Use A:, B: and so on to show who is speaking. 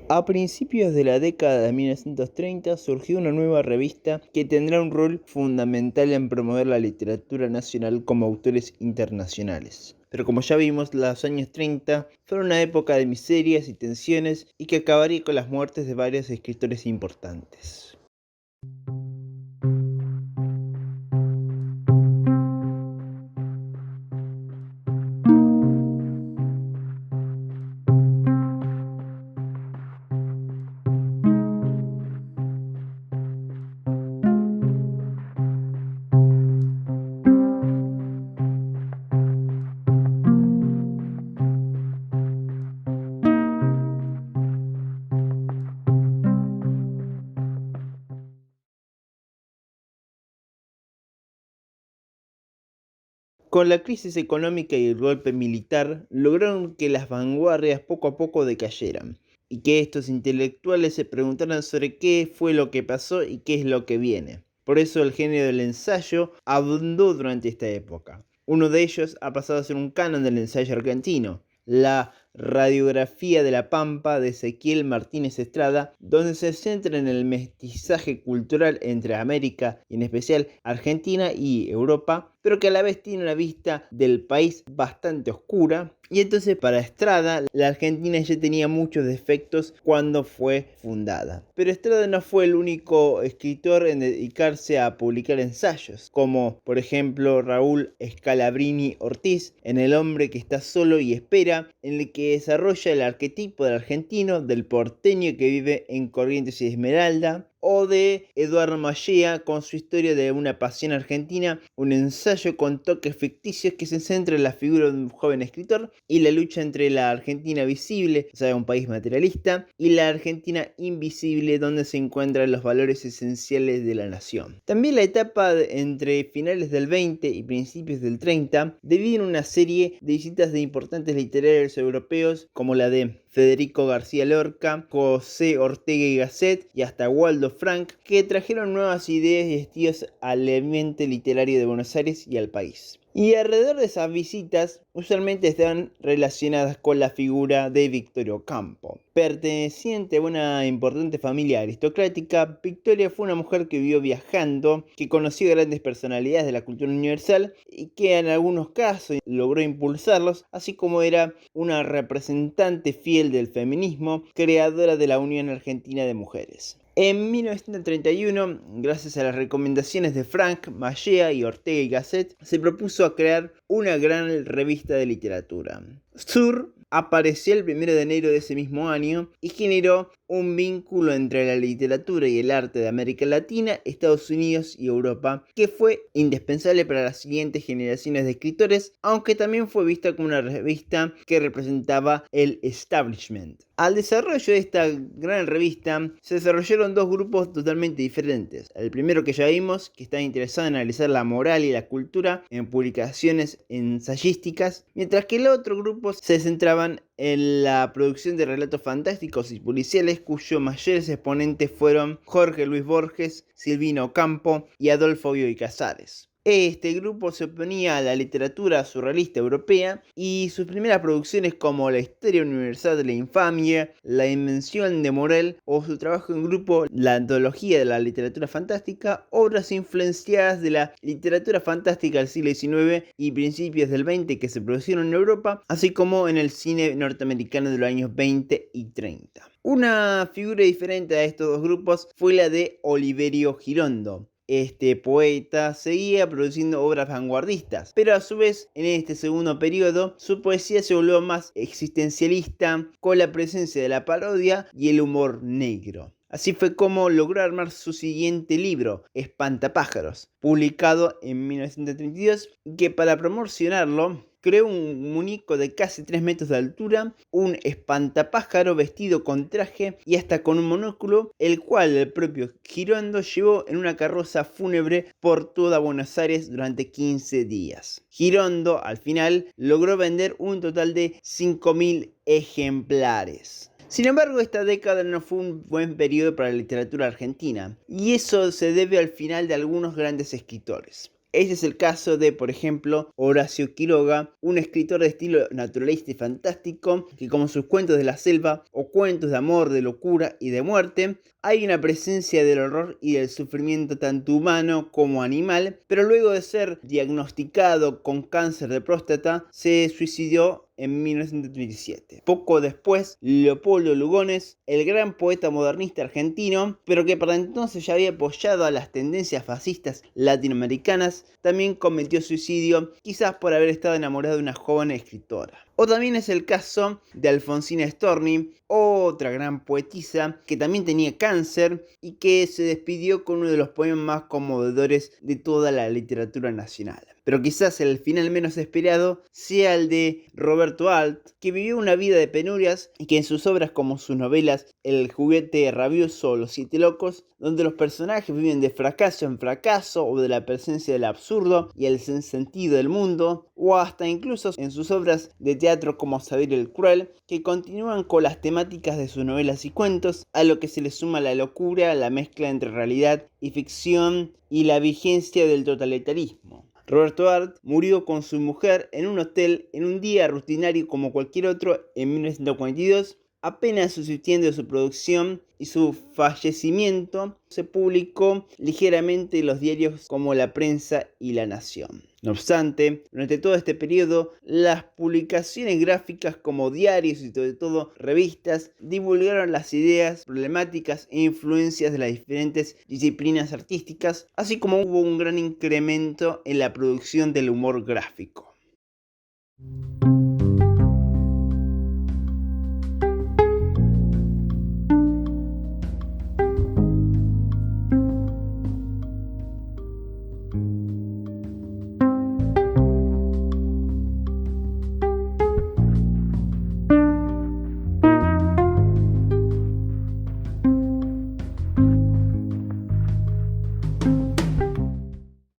A: A principios de la década de 1930 surgió una nueva revista que tendrá un rol fundamental en promover la literatura nacional como autores internacionales. Pero como ya vimos, los años 30 fueron una época de miserias y tensiones y que acabaría con las muertes de varios escritores importantes. Con la crisis económica y el golpe militar, lograron que las vanguardias poco a poco decayeran, y que estos intelectuales se preguntaran sobre qué fue lo que pasó y qué es lo que viene. Por eso el género del ensayo abundó durante esta época. Uno de ellos ha pasado a ser un canon del ensayo argentino, la Radiografía de la Pampa de Ezequiel Martínez Estrada, donde se centra en el mestizaje cultural entre América y en especial Argentina y Europa, pero que a la vez tiene una vista del país bastante oscura. Y entonces para Estrada, la Argentina ya tenía muchos defectos cuando fue fundada. Pero Estrada no fue el único escritor en dedicarse a publicar ensayos, como por ejemplo Raúl Scalabrini Ortiz en El hombre que está solo y espera, en el que desarrolla el arquetipo del argentino, del porteño que vive en Corrientes y Esmeralda, o de Eduardo Mallea con su historia de una pasión argentina, un ensayo con toques ficticios que se centra en la figura de un joven escritor y la lucha entre la Argentina visible, o sea, un país materialista, y la Argentina invisible, donde se encuentran los valores esenciales de la nación. También la etapa entre finales del 20 y principios del 30 divide en una serie de visitas de importantes literarios europeos como la de Federico García Lorca, José Ortega y Gasset y hasta Waldo Frank, que trajeron nuevas ideas y estilos al ambiente literario de Buenos Aires y al país. Y alrededor de esas visitas usualmente estaban relacionadas con la figura de Victoria Ocampo. Perteneciente a una importante familia aristocrática, Victoria fue una mujer que vivió viajando, que conoció grandes personalidades de la cultura universal y que en algunos casos logró impulsarlos, así como era una representante fiel del feminismo, creadora de la Unión Argentina de Mujeres. En 1931, gracias a las recomendaciones de Frank, Mallea y Ortega y Gasset, se propuso a crear una gran revista de literatura. Sur apareció el 1 de enero de ese mismo año y generó un vínculo entre la literatura y el arte de América Latina, Estados Unidos y Europa, que fue indispensable para las siguientes generaciones de escritores, aunque también fue vista como una revista que representaba el establishment. Al desarrollo de esta gran revista se desarrollaron dos grupos totalmente diferentes. El primero que ya vimos, que estaba interesado en analizar la moral y la cultura en publicaciones ensayísticas, mientras que el otro grupo se centraban en la producción de relatos fantásticos y policiales, cuyos mayores exponentes fueron Jorge Luis Borges, Silvino Ocampo y Adolfo Bioy Casares. Este grupo se oponía a la literatura surrealista europea y sus primeras producciones como La historia universal de la infamia, La invención de Morel o su trabajo en grupo La antología de la literatura fantástica, obras influenciadas de la literatura fantástica del siglo XIX y principios del XX que se produjeron en Europa, así como en el cine norteamericano de los años 20 y 30. Una figura diferente a estos dos grupos fue la de Oliverio Girondo. Este poeta seguía produciendo obras vanguardistas, pero a su vez en este segundo periodo su poesía se volvió más existencialista con la presencia de la parodia y el humor negro. Así fue como logró armar su siguiente libro, Espantapájaros, publicado en 1932, que para promocionarlo creó un muñeco de casi 3 metros de altura, un espantapájaro vestido con traje y hasta con un monóculo, el cual el propio Girondo llevó en una carroza fúnebre por toda Buenos Aires durante 15 días. Girondo, al final, logró vender un total de 5.000 ejemplares. Sin embargo, esta década no fue un buen periodo para la literatura argentina, y eso se debe al final de algunos grandes escritores. Este es el caso de, por ejemplo, Horacio Quiroga, un escritor de estilo naturalista y fantástico, que como sus cuentos de la selva o cuentos de amor, de locura y de muerte, hay una presencia del horror y del sufrimiento tanto humano como animal, pero luego de ser diagnosticado con cáncer de próstata, se suicidó en 1937. Poco después, Leopoldo Lugones, el gran poeta modernista argentino, pero que para entonces ya había apoyado a las tendencias fascistas latinoamericanas, también cometió suicidio, quizás por haber estado enamorado de una joven escritora. O también es el caso de Alfonsina Storni, otra gran poetisa que también tenía cáncer y que se despidió con uno de los poemas más conmovedores de toda la literatura nacional. Pero quizás el final menos esperado sea el de Roberto Alt, que vivió una vida de penurias y que en sus obras como sus novelas El juguete rabioso o Los siete locos, donde los personajes viven de fracaso en fracaso o de la presencia del absurdo y el sinsentido del mundo, o hasta incluso en sus obras de teatro como Xavier el Cruel, que continúan con las temáticas de sus novelas y cuentos, a lo que se le suma la locura, la mezcla entre realidad y ficción y la vigencia del totalitarismo. Roberto Art murió con su mujer en un hotel en un día rutinario como cualquier otro en 1942, apenas subsistiendo de su producción, y su fallecimiento se publicó ligeramente en los diarios como La Prensa y La Nación. No obstante, durante todo este periodo, las publicaciones gráficas como diarios y sobre todo revistas divulgaron las ideas, problemáticas e influencias de las diferentes disciplinas artísticas, así como hubo un gran incremento en la producción del humor gráfico.